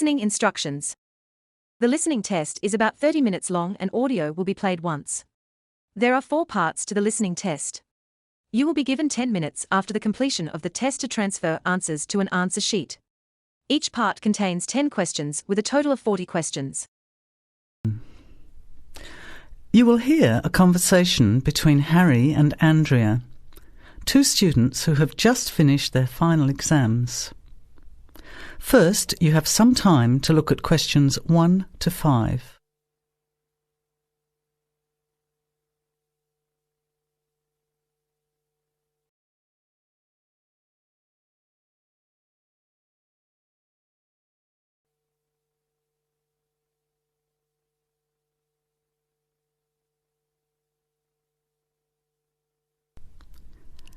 Listening instructions. The listening test is about 30 minutes long and audio will be played once. There are 4 parts to the listening test. You will be given 10 minutes after the completion of the test to transfer answers to an answer sheet. Each part contains 10 questions with a total of 40 questions. You will hear a conversation between Harry and Andrea, 2 students who have just finished their final exams. First, you have some time to look at questions 1 to 5.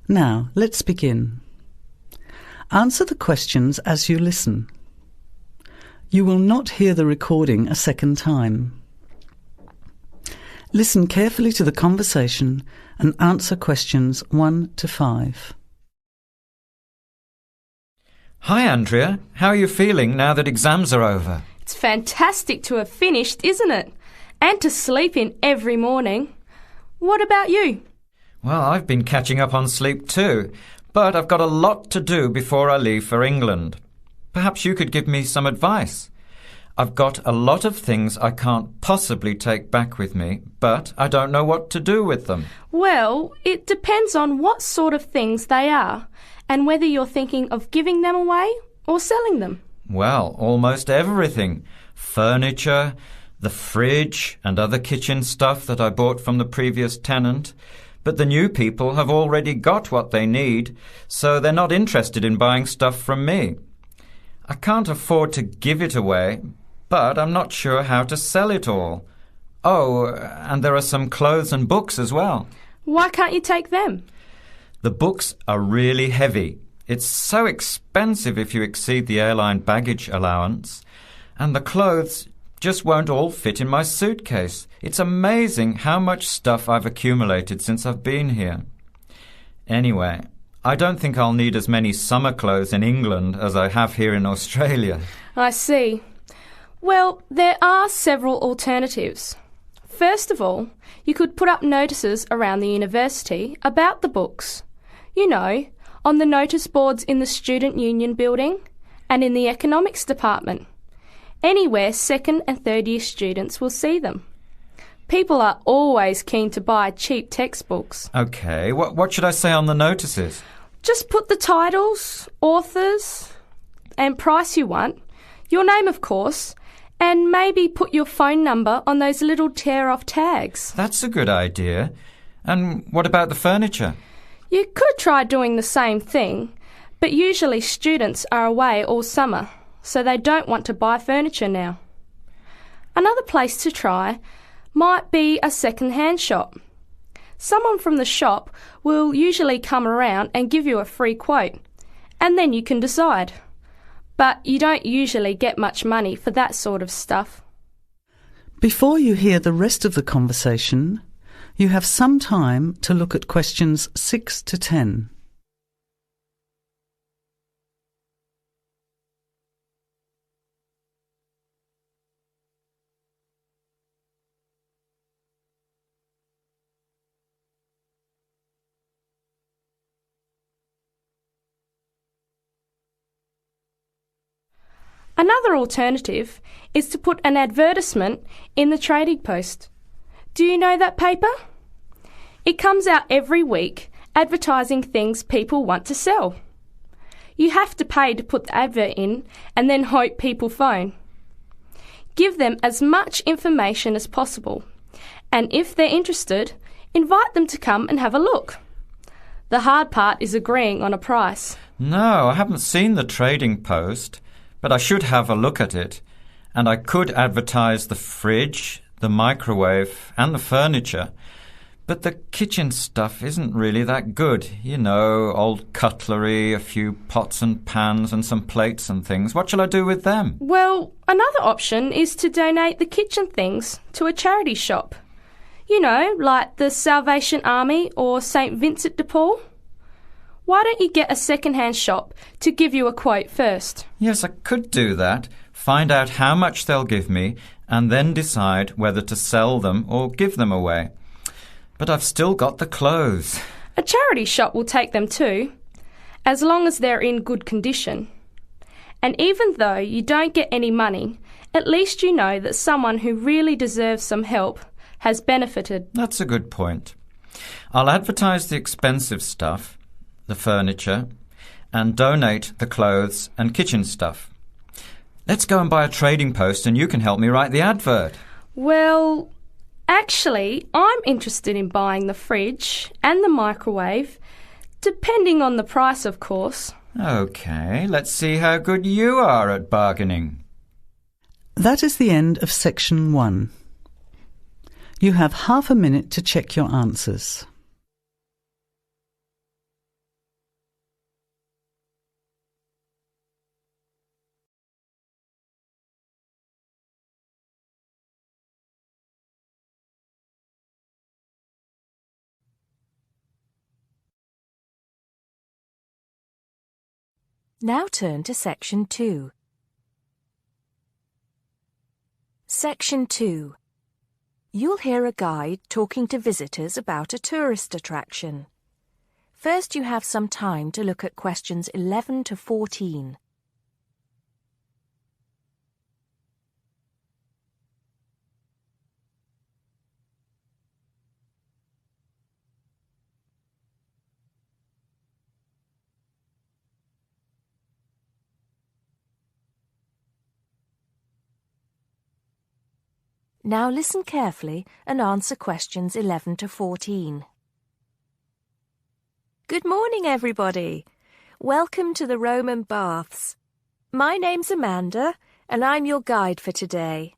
Now, let's begin. Answer the questions as you listen. You will not hear the recording a second time. Listen carefully to the conversation and answer questions 1 to 5. Hi Andrea, how are you feeling now that exams are over? It's fantastic to have finished, isn't it? And to sleep in every morning. What about you? Well, I've been catching up on sleep too, but I've got a lot to do before I leave for England. Perhaps you could give me some advice. I've got a lot of things I can't possibly take back with me, but I don't know what to do with them. Well, it depends on what sort of things they are and whether you're thinking of giving them away or selling them. Well, almost everything. Furniture, the fridge and other kitchen stuff that I bought from the previous tenant. But the new people have already got what they need, so they're not interested in buying stuff from me. I can't afford to give it away, but I'm not sure how to sell it all. Oh, and there are some clothes and books as well. Why can't you take them? The books are really heavy. It's so expensive if you exceed the airline baggage allowance. And the clothes just won't all fit in my suitcase. It's amazing how much stuff I've accumulated since I've been here. Anyway, I don't think I'll need as many summer clothes in England as I have here in Australia. I see. Well, there are several alternatives. First of all, you could put up notices around the university about the books. You know, on the notice boards in the Student Union building and in the economics department. Anywhere 2nd and 3rd year students will see them. People are always keen to buy cheap textbooks. OK, what should I say on the notices? Just put the titles, authors and price you want, your name of course, and maybe put your phone number on those little tear-off tags. That's a good idea. And what about the furniture? You could try doing the same thing, but usually students are away all summer, so they don't want to buy furniture now. Another place to try might be a second-hand shop. Someone from the shop will usually come around and give you a free quote, and then you can decide. But you don't usually get much money for that sort of stuff. Before you hear the rest of the conversation, you have some time to look at questions 6 to 10. Another alternative is to put an advertisement in the Trading Post. Do you know that paper? It comes out every week advertising things people want to sell. You have to pay to put the advert in and then hope people phone. Give them as much information as possible, and if they're interested, invite them to come and have a look. The hard part is agreeing on a price. No, I haven't seen the Trading Post. But I should have a look at it, and I could advertise the fridge, the microwave and the furniture. But the kitchen stuff isn't really that good. You know, old cutlery, a few pots and pans and some plates and things. What shall I do with them? Well, another option is to donate the kitchen things to a charity shop. You know, like the Salvation Army or St. Vincent de Paul. Why don't you get a second-hand shop to give you a quote first? Yes, I could do that. find out how much they'll give me, and then decide whether to sell them or give them away. But I've still got the clothes. A charity shop will take them too, as long as they're in good condition. And even though you don't get any money, at least you know that someone who really deserves some help has benefited. That's a good point. I'll advertise the expensive stuff, the furniture, and donate the clothes and kitchen stuff. Let's go and buy a trading post and you can help me write the advert. Well, actually, I'm interested in buying the fridge and the microwave, depending on the price, of course. OK, let's see how good you are at bargaining. That is the end of section 1. You have half a minute to check your answers. Now turn to Section 2. Section 2. You'll hear a guide talking to visitors about a tourist attraction. First, you have some time to look at questions 11 to 14. Now listen carefully and answer questions 11 to 14. Good morning, everybody. Welcome to the Roman Baths. My name's Amanda, and I'm your guide for today.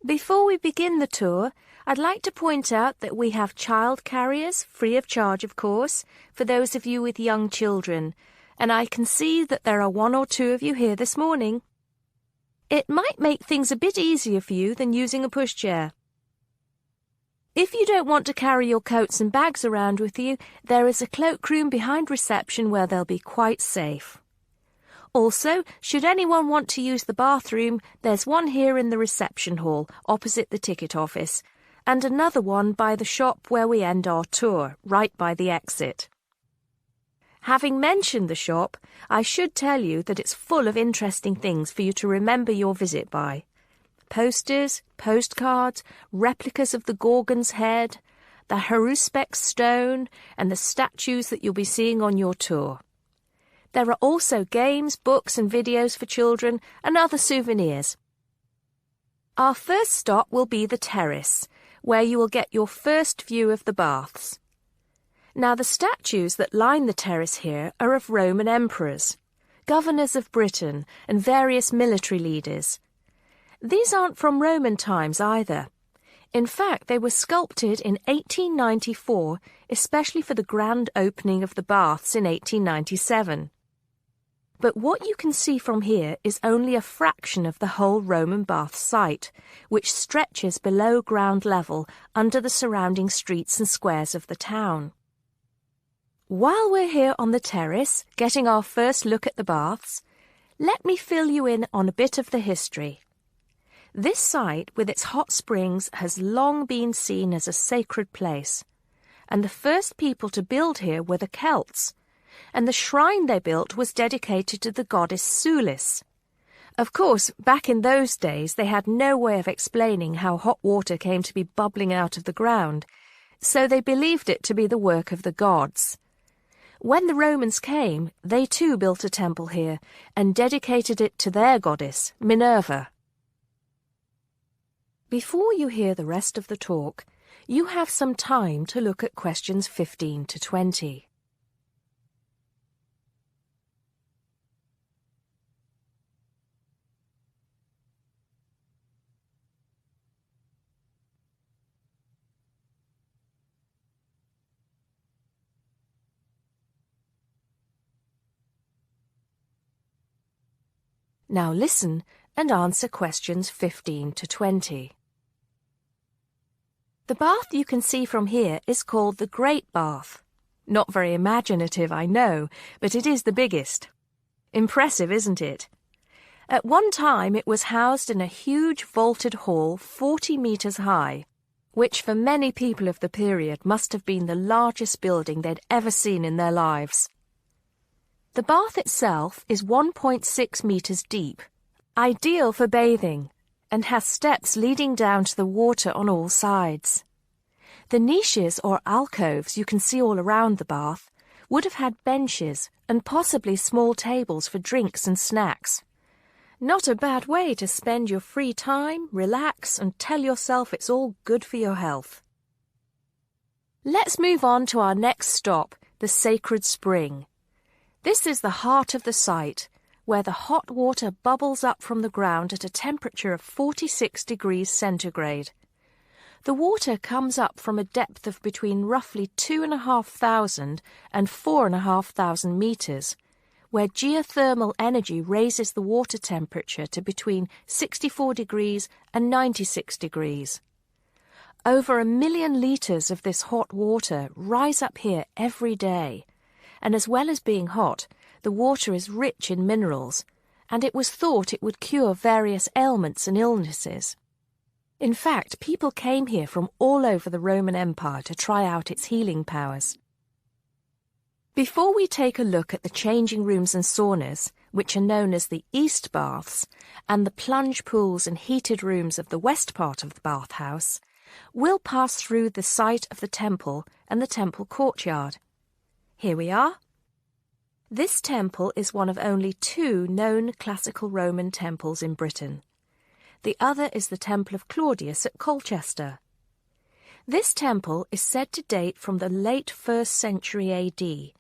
Before we begin the tour, I'd like to point out that we have child carriers, free of charge, of course, for those of you with young children, and I can see that there are 1 or 2 of you here this morning. It might make things a bit easier for you than using a pushchair. If you don't want to carry your coats and bags around with you, there is a cloakroom behind reception where they'll be quite safe. Also, should anyone want to use the bathroom, there's one here in the reception hall, opposite the ticket office, and another one by the shop where we end our tour, right by the exit. Having mentioned the shop, I should tell you that it's full of interesting things for you to remember your visit by. Posters, postcards, replicas of the Gorgon's head, the Haruspex stone, and the statues that you'll be seeing on your tour. There are also games, books and videos for children and other souvenirs. Our first stop will be the terrace, where you will get your first view of the baths. Now, the statues that line the terrace here are of Roman emperors, governors of Britain, and various military leaders. These aren't from Roman times either. In fact, they were sculpted in 1894, especially for the grand opening of the baths in 1897. But what you can see from here is only a fraction of the whole Roman bath site, which stretches below ground level under the surrounding streets and squares of the town. While we're here on the terrace, getting our first look at the baths, let me fill you in on a bit of the history. This site, with its hot springs, has long been seen as a sacred place, and the first people to build here were the Celts, and the shrine they built was dedicated to the goddess Sulis. Of course, back in those days they had no way of explaining how hot water came to be bubbling out of the ground, so they believed it to be the work of the gods. When the Romans came, they too built a temple here and dedicated it to their goddess, Minerva. Before you hear the rest of the talk, you have some time to look at questions 15 to 20. Now listen and answer questions 15 to 20. The bath you can see from here is called the Great Bath. Not very imaginative, I know, but it is the biggest. Impressive, isn't it? At one time it was housed in a huge vaulted hall 40 metres high, which for many people of the period must have been the largest building they'd ever seen in their lives. The bath itself is 1.6 metres deep, ideal for bathing, and has steps leading down to the water on all sides. The niches or alcoves you can see all around the bath would have had benches and possibly small tables for drinks and snacks. Not a bad way to spend your free time, relax, and tell yourself it's all good for your health. Let's move on to our next stop, the sacred spring. This is the heart of the site, where the hot water bubbles up from the ground at a temperature of 46 degrees centigrade. The water comes up from a depth of between roughly 2,500 and 4,500 metres, where geothermal energy raises the water temperature to between 64 degrees and 96 degrees. Over 1 million litres of this hot water rise up here every day, and as well as being hot, the water is rich in minerals, and it was thought it would cure various ailments and illnesses. In fact, people came here from all over the Roman Empire to try out its healing powers. Before we take a look at the changing rooms and saunas, which are known as the East Baths, and the plunge pools and heated rooms of the west part of the bathhouse, we'll pass through the site of the temple and the temple courtyard. Here we are. This temple is one of only 2 known classical Roman temples in Britain. The other is the Temple of Claudius at Colchester. This temple is said to date from the late 1st century AD,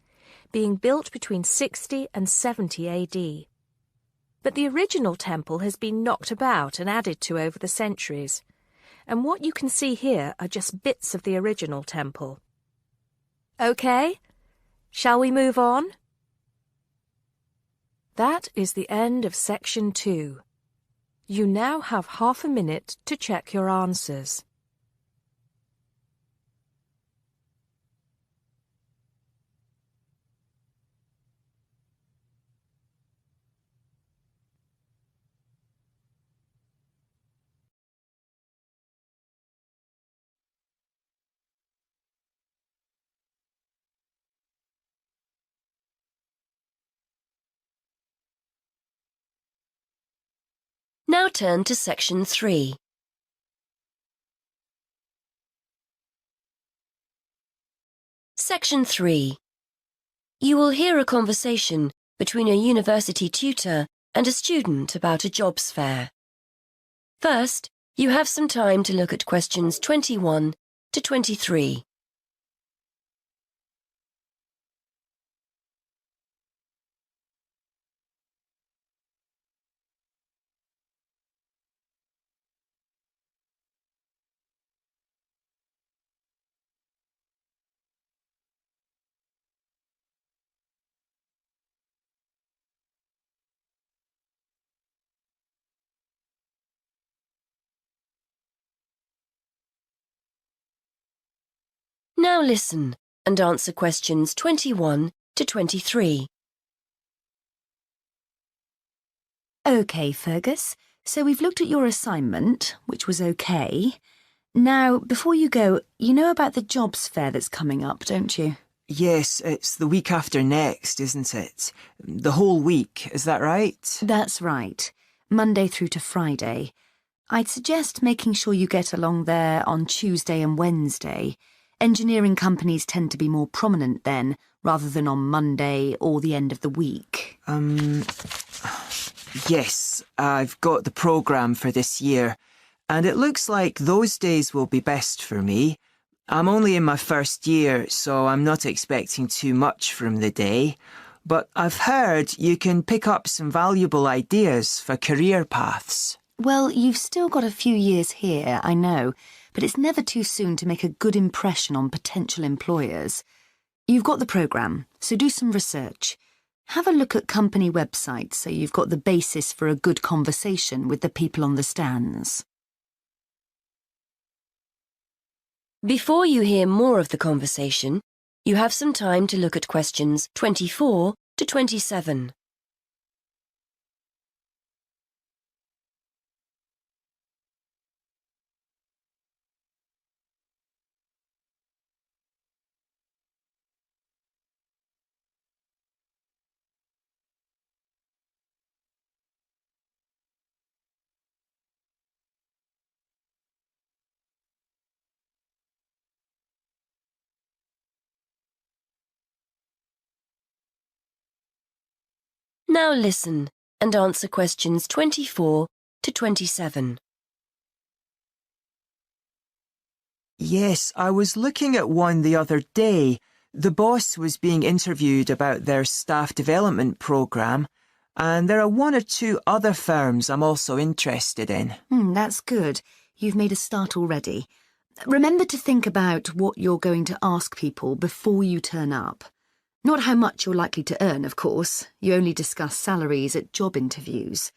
being built between 60 and 70 AD. But the original temple has been knocked about and added to over the centuries, and what you can see here are just bits of the original temple. Okay, shall we move on? That is the end of section 2. You now have half a minute to check your answers. Now turn to section 3. Section 3. You will hear a conversation between a university tutor and a student about a jobs fair. First, you have some time to look at questions 21 to 23. Now listen and answer questions 21 to 23. OK, Fergus, so we've looked at your assignment, which was OK. Now, before you go, you know about the jobs fair that's coming up, don't you? Yes, it's the week after next, isn't it? The whole week, is that right? That's right. Monday through to Friday. I'd suggest making sure you get along there on Tuesday and Wednesday. Engineering companies tend to be more prominent then, rather than on Monday or the end of the week. Yes, I've got the programme for this year, and it looks like those days will be best for me. I'm only in my first year, so I'm not expecting too much from the day. But I've heard you can pick up some valuable ideas for career paths. Well, you've still got a few years here, I know, but it's never too soon to make a good impression on potential employers. You've got the programme, so do some research. Have a look at company websites so you've got the basis for a good conversation with the people on the stands. Before you hear more of the conversation, you have some time to look at questions 24 to 27. Now listen and answer questions 24 to 27. Yes, I was looking at one the other day. The boss was being interviewed about their staff development programme, and there are one or two other firms I'm also interested in. That's good. You've made a start already. Remember to think about what you're going to ask people before you turn up. Not how much you're likely to earn, of course. You only discuss salaries at job interviews.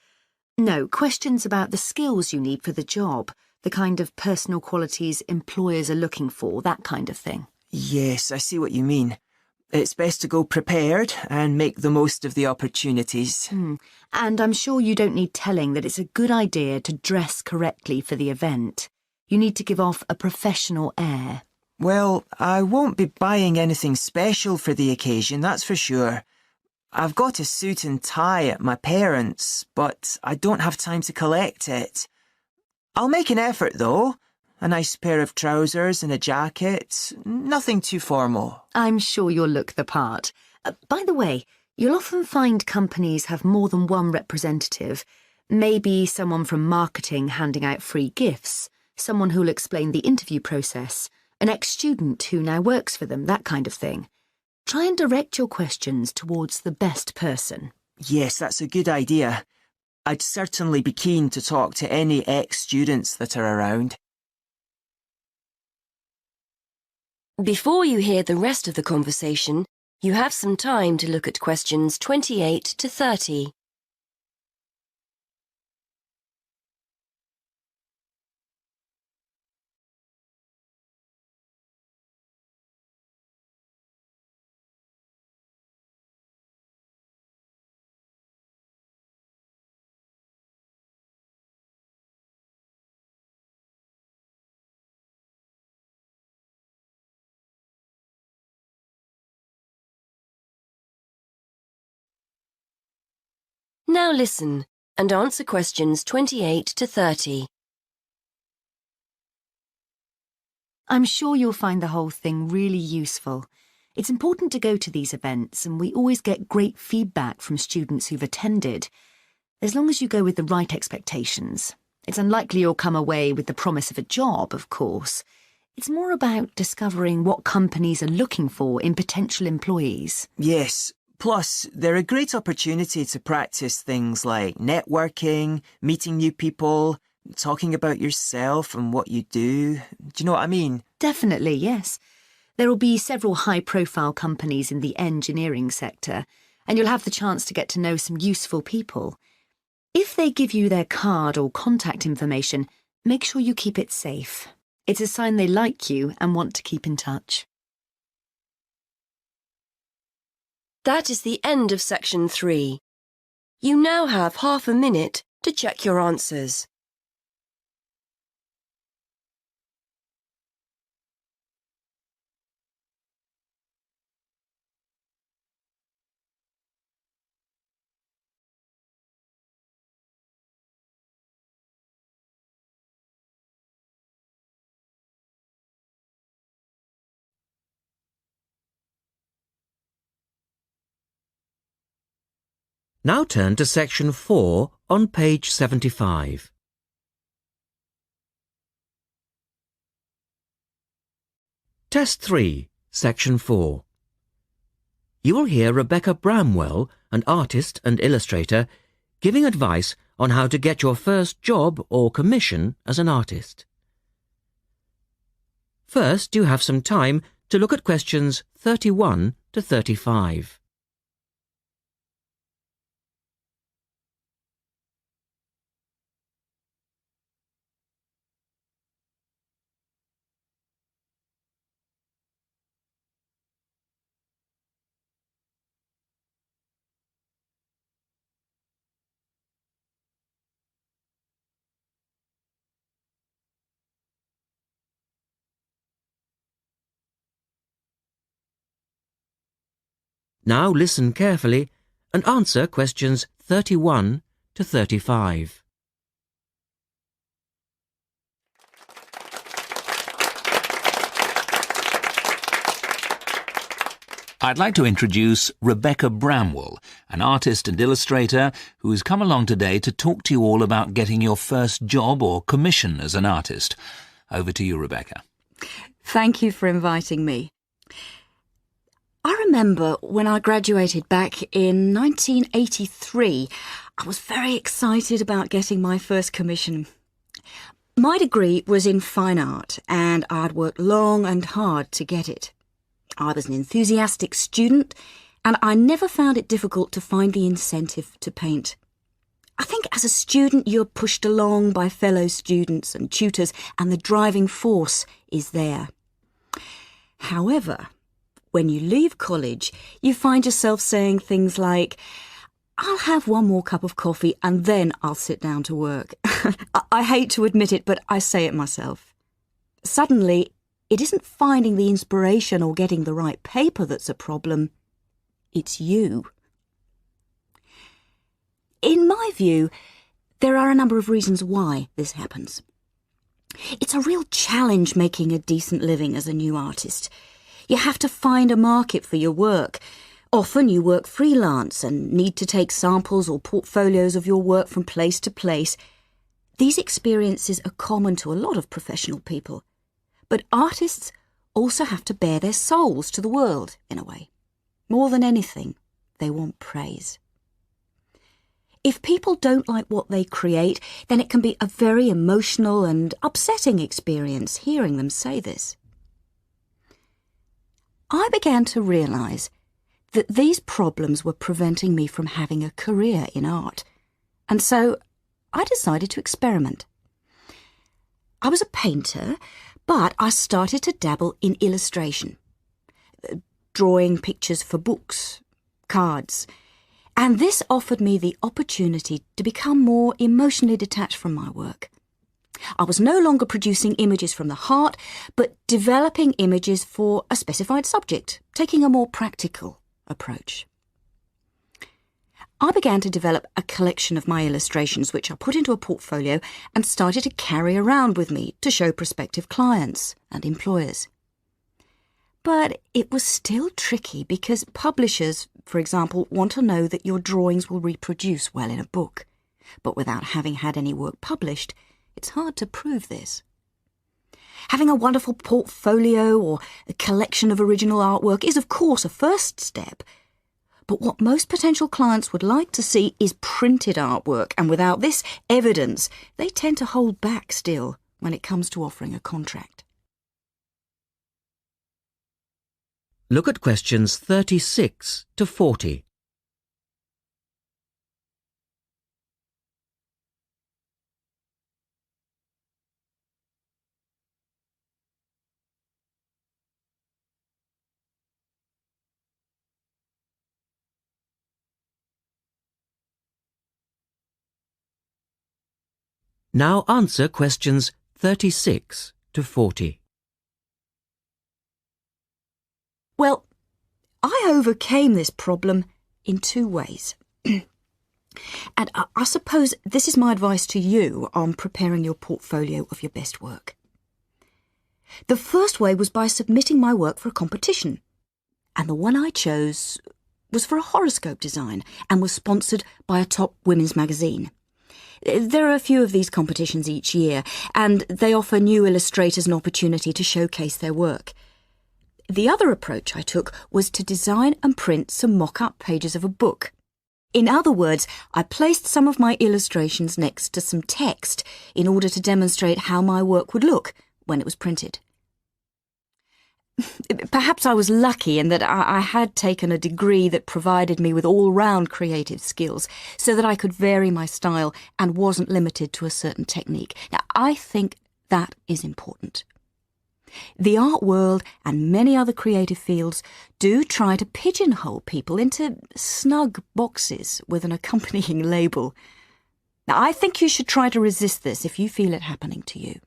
No, questions about the skills you need for the job, the kind of personal qualities employers are looking for, that kind of thing. Yes, I see what you mean. It's best to go prepared and make the most of the opportunities. And I'm sure you don't need telling that it's a good idea to dress correctly for the event. You need to give off a professional air. Well, I won't be buying anything special for the occasion, that's for sure. I've got a suit and tie at my parents', but I don't have time to collect it. I'll make an effort, though. A nice pair of trousers and a jacket. Nothing too formal. I'm sure you'll look the part. By the way, you'll often find companies have more than one representative. Maybe someone from marketing handing out free gifts, someone who'll explain the interview process, an ex-student who now works for them, that kind of thing. Try and direct your questions towards the best person. Yes, that's a good idea. I'd certainly be keen to talk to any ex-students that are around. Before you hear the rest of the conversation, you have some time to look at questions 28 to 30. Now listen and answer questions 28 to 30. I'm sure you'll find the whole thing really useful. It's important to go to these events, and we always get great feedback from students who've attended. As long as you go with the right expectations. It's unlikely you'll come away with the promise of a job, of course. It's more about discovering what companies are looking for in potential employees. Yes. Plus, they're a great opportunity to practice things like networking, meeting new people, talking about yourself and what you do. Do you know what I mean? Definitely, yes. There will be several high-profile companies in the engineering sector, and you'll have the chance to get to know some useful people. If they give you their card or contact information, make sure you keep it safe. It's a sign they like you and want to keep in touch. That is the end of section 3. You now have half a minute to check your answers. Now turn to section 4 on page 75. Test 3, section 4. You will hear Rebecca Bramwell, an artist and illustrator, giving advice on how to get your first job or commission as an artist. First, you have some time to look at questions 31 to 35. Now listen carefully and answer questions 31 to 35. I'd like to introduce Rebecca Bramwell, an artist and illustrator who has come along today to talk to you all about getting your first job or commission as an artist. Over to you, Rebecca. Thank you for inviting me. I remember when I graduated back in 1983, I was very excited about getting my first commission. My degree was in fine art, and I'd worked long and hard to get it. I was an enthusiastic student, and I never found it difficult to find the incentive to paint. I think as a student you're pushed along by fellow students and tutors, and the driving force is there. However, when you leave college, you find yourself saying things like, "I'll have one more cup of coffee and then I'll sit down to work." I hate to admit it, but I say it myself. Suddenly, it isn't finding the inspiration or getting the right paper that's a problem. It's you. In my view, there are a number of reasons why this happens. It's a real challenge making a decent living as a new artist. You have to find a market for your work. Often you work freelance and need to take samples or portfolios of your work from place to place. These experiences are common to a lot of professional people. But artists also have to bare their souls to the world, in a way. More than anything, they want praise. If people don't like what they create, then it can be a very emotional and upsetting experience hearing them say this. I began to realise that these problems were preventing me from having a career in art, and so I decided to experiment. I was a painter, but I started to dabble in illustration, drawing pictures for books, cards, and this offered me the opportunity to become more emotionally detached from my work. I was no longer producing images from the heart, but developing images for a specified subject, taking a more practical approach. I began to develop a collection of my illustrations, which I put into a portfolio and started to carry around with me to show prospective clients and employers. But it was still tricky because publishers, for example, want to know that your drawings will reproduce well in a book. But without having had any work published, it's hard to prove this. Having a wonderful portfolio or a collection of original artwork is, of course, a first step. But what most potential clients would like to see is printed artwork, and without this evidence, they tend to hold back still when it comes to offering a contract. Look at questions 36 to 40. Now answer questions 36 to 40. Well, I overcame this problem in two ways. And I suppose this is my advice to you on preparing your portfolio of your best work. The first way was by submitting my work for a competition. And the one I chose was for a horoscope design and was sponsored by a top women's magazine. There are a few of these competitions each year, and they offer new illustrators an opportunity to showcase their work. The other approach I took was to design and print some mock-up pages of a book. In other words, I placed some of my illustrations next to some text in order to demonstrate how my work would look when it was printed. Perhaps I was lucky in that I had taken a degree that provided me with all-round creative skills so that I could vary my style and wasn't limited to a certain technique. Now, I think that is important. The art world and many other creative fields do try to pigeonhole people into snug boxes with an accompanying label. Now, I think you should try to resist this if you feel it happening to you.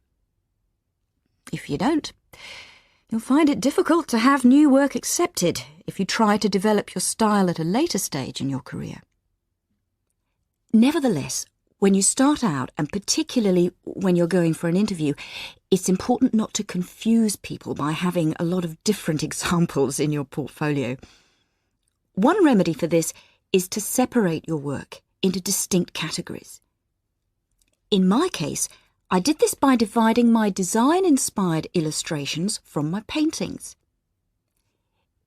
If you don't, you'll find it difficult to have new work accepted if you try to develop your style at a later stage in your career. Nevertheless, when you start out, and particularly when you're going for an interview, it's important not to confuse people by having a lot of different examples in your portfolio. One remedy for this is to separate your work into distinct categories. In my case, I did this by dividing my design-inspired illustrations from my paintings.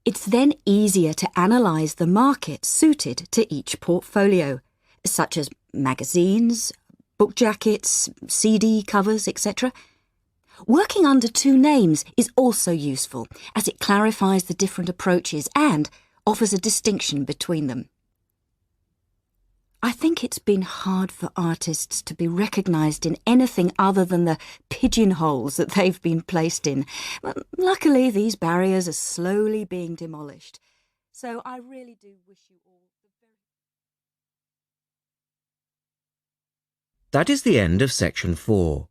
It's then easier to analyse the market suited to each portfolio, such as magazines, book jackets, CD covers, etc. Working under two names is also useful, as it clarifies the different approaches and offers a distinction between them. I think it's been hard for artists to be recognised in anything other than the pigeonholes that they've been placed in. But luckily, these barriers are slowly being demolished. So I really do wish you all the very... That is the end of section 4.